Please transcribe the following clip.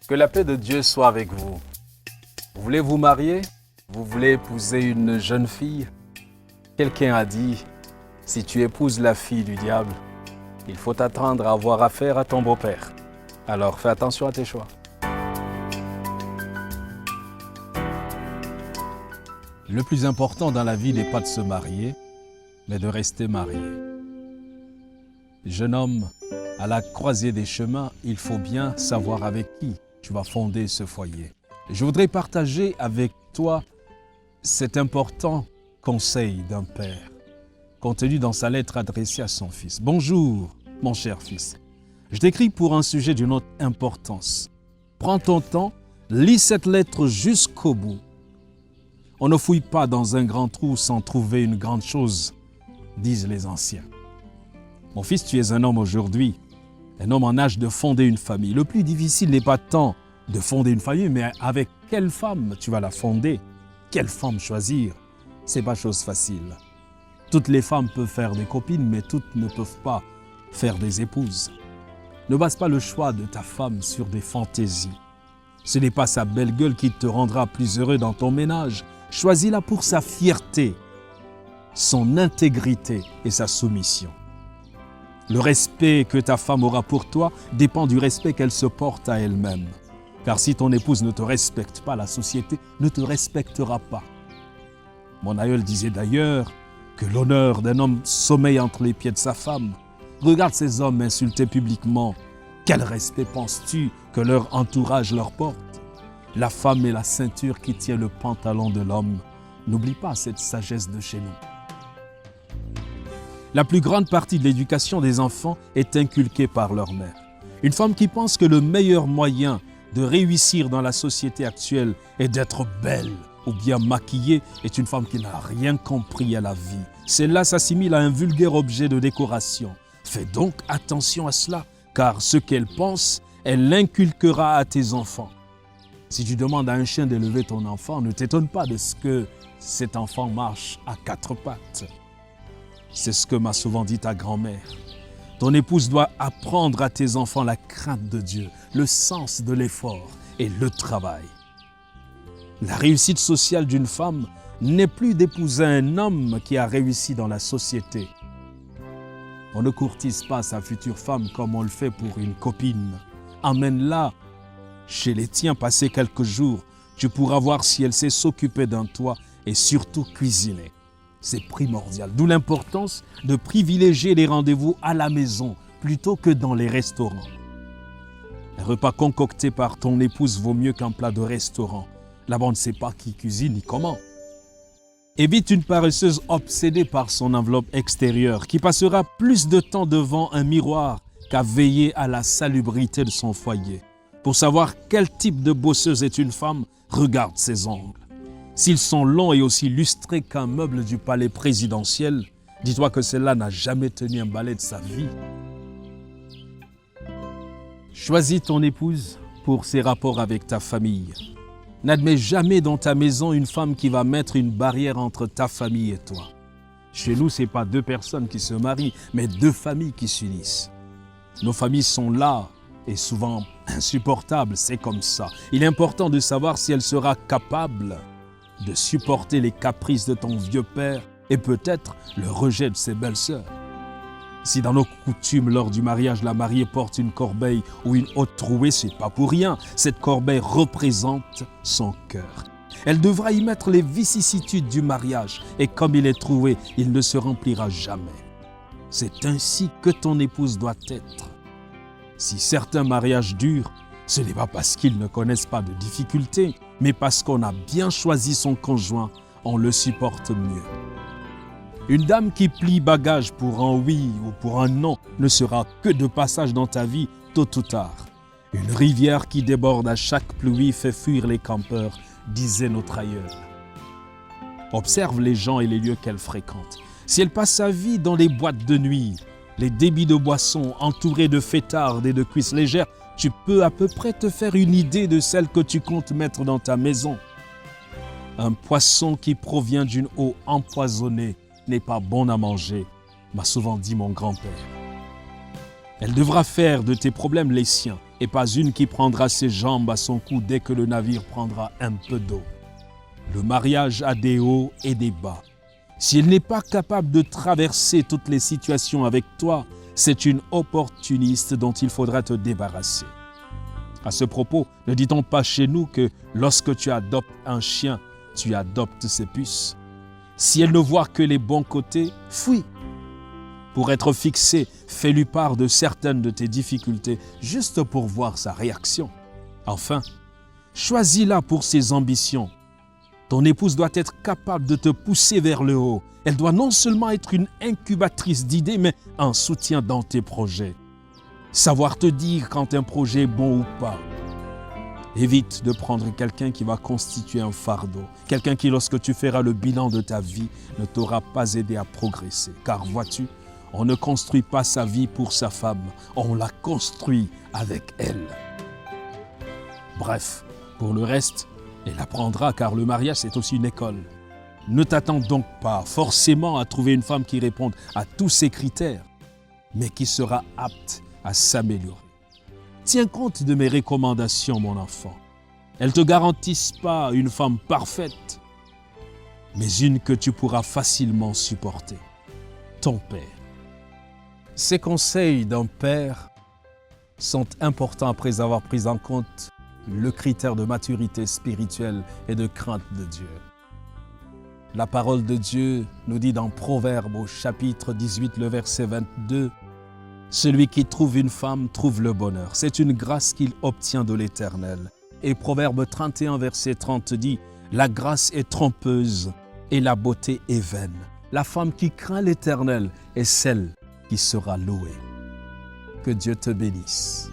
Que la paix de Dieu soit avec vous. Vous voulez vous marier? Vous voulez épouser une jeune fille? Quelqu'un a dit, si tu épouses la fille du diable, il faut t'attendre à avoir affaire à ton beau-père. Alors fais attention à tes choix. Le plus important dans la vie n'est pas de se marier, mais de rester marié. Jeune homme, à la croisée des chemins, il faut bien savoir avec qui tu vas fonder ce foyer. Je voudrais partager avec toi cet important conseil d'un père, contenu dans sa lettre adressée à son fils. Bonjour, mon cher fils. Je t'écris pour un sujet d'une autre importance. Prends ton temps, lis cette lettre jusqu'au bout. On ne fouille pas dans un grand trou sans trouver une grande chose, disent les anciens. Mon fils, tu es un homme aujourd'hui, un homme en âge de fonder une famille. Le plus difficile n'est pas tant de fonder une famille, mais avec quelle femme tu vas la fonder? Quelle femme choisir? C'est pas chose facile. Toutes les femmes peuvent faire des copines, mais toutes ne peuvent pas faire des épouses. Ne base pas le choix de ta femme sur des fantaisies. Ce n'est pas sa belle gueule qui te rendra plus heureux dans ton ménage. Choisis-la pour sa fierté, son intégrité et sa soumission. Le respect que ta femme aura pour toi dépend du respect qu'elle se porte à elle-même. Car si ton épouse ne te respecte pas, la société ne te respectera pas. Mon aïeul disait d'ailleurs que l'honneur d'un homme sommeille entre les pieds de sa femme. Regarde ces hommes insultés publiquement. Quel respect penses-tu que leur entourage leur porte? La femme est la ceinture qui tient le pantalon de l'homme. N'oublie pas cette sagesse de chez nous. La plus grande partie de l'éducation des enfants est inculquée par leur mère. Une femme qui pense que le meilleur moyen de réussir dans la société actuelle est d'être belle ou bien maquillée est une femme qui n'a rien compris à la vie. Celle-là s'assimile à un vulgaire objet de décoration. Fais donc attention à cela, car ce qu'elle pense, elle l'inculquera à tes enfants. Si tu demandes à un chien d'élever ton enfant, ne t'étonne pas de ce que cet enfant marche à quatre pattes. C'est ce que m'a souvent dit ta grand-mère. Ton épouse doit apprendre à tes enfants la crainte de Dieu, le sens de l'effort et le travail. La réussite sociale d'une femme n'est plus d'épouser un homme qui a réussi dans la société. On ne courtise pas sa future femme comme on le fait pour une copine. Emmène-la chez les tiens, passer quelques jours. Tu pourras voir si elle sait s'occuper d'un toit et surtout cuisiner. C'est primordial. D'où l'importance de privilégier les rendez-vous à la maison plutôt que dans les restaurants. Un repas concocté par ton épouse vaut mieux qu'un plat de restaurant. Là-bas, on ne sait pas qui cuisine ni comment. Évite une paresseuse obsédée par son enveloppe extérieure qui passera plus de temps devant un miroir qu'à veiller à la salubrité de son foyer. Pour savoir quel type de bosseuse est une femme, regarde ses ongles. S'ils sont longs et aussi lustrés qu'un meuble du palais présidentiel, dis-toi que celle-là n'a jamais tenu un balai de sa vie. Choisis ton épouse pour ses rapports avec ta famille. N'admets jamais dans ta maison une femme qui va mettre une barrière entre ta famille et toi. Chez nous, ce n'est pas deux personnes qui se marient, mais deux familles qui s'unissent. Nos familles sont là et souvent insupportables, c'est comme ça. Il est important de savoir si elle sera capable de supporter les caprices de ton vieux père et peut-être le rejet de ses belles-sœurs. Si dans nos coutumes, lors du mariage, la mariée porte une corbeille ou une haute trouée, c'est pas pour rien. Cette corbeille représente son cœur. Elle devra y mettre les vicissitudes du mariage et comme il est troué, il ne se remplira jamais. C'est ainsi que ton épouse doit être. Si certains mariages durent, ce n'est pas parce qu'ils ne connaissent pas de difficultés, mais parce qu'on a bien choisi son conjoint, on le supporte mieux. Une dame qui plie bagage pour un oui ou pour un non ne sera que de passage dans ta vie tôt ou tard. Une rivière qui déborde à chaque pluie fait fuir les campeurs, disait notre aïeul. Observe les gens et les lieux qu'elle fréquente. Si elle passe sa vie dans les boîtes de nuit, les débits de boissons entourés de fêtardes et de cuisses légères, tu peux à peu près te faire une idée de celle que tu comptes mettre dans ta maison. Un poisson qui provient d'une eau empoisonnée n'est pas bon à manger, m'a souvent dit mon grand-père. Elle devra faire de tes problèmes les siens et pas une qui prendra ses jambes à son cou dès que le navire prendra un peu d'eau. Le mariage a des hauts et des bas. Si elle n'est pas capable de traverser toutes les situations avec toi, c'est une opportuniste dont il faudra te débarrasser. À ce propos, ne dit-on pas chez nous que lorsque tu adoptes un chien, tu adoptes ses puces? Si elle ne voit que les bons côtés, fuis. Pour être fixé, fais-lui part de certaines de tes difficultés, juste pour voir sa réaction. Enfin, choisis-la pour ses ambitions. Ton épouse doit être capable de te pousser vers le haut. Elle doit non seulement être une incubatrice d'idées, mais un soutien dans tes projets. Savoir te dire quand un projet est bon ou pas. Évite de prendre quelqu'un qui va constituer un fardeau. Quelqu'un qui, lorsque tu feras le bilan de ta vie, ne t'aura pas aidé à progresser. Car vois-tu, on ne construit pas sa vie pour sa femme, on la construit avec elle. Bref, pour le reste, elle apprendra car le mariage c'est aussi une école. Ne t'attends donc pas forcément à trouver une femme qui réponde à tous ces critères, mais qui sera apte à s'améliorer. Tiens compte de mes recommandations, mon enfant. Elles ne te garantissent pas une femme parfaite, mais une que tu pourras facilement supporter. Ton père. Ces conseils d'un père sont importants après avoir pris en compte le critère de maturité spirituelle et de crainte de Dieu. La parole de Dieu nous dit dans Proverbes au chapitre 18, le verset 22, « Celui qui trouve une femme trouve le bonheur. C'est une grâce qu'il obtient de l'Éternel. » Et Proverbe 31, verset 30 dit, « La grâce est trompeuse et la beauté est vaine. La femme qui craint l'Éternel est celle qui sera louée. » Que Dieu te bénisse.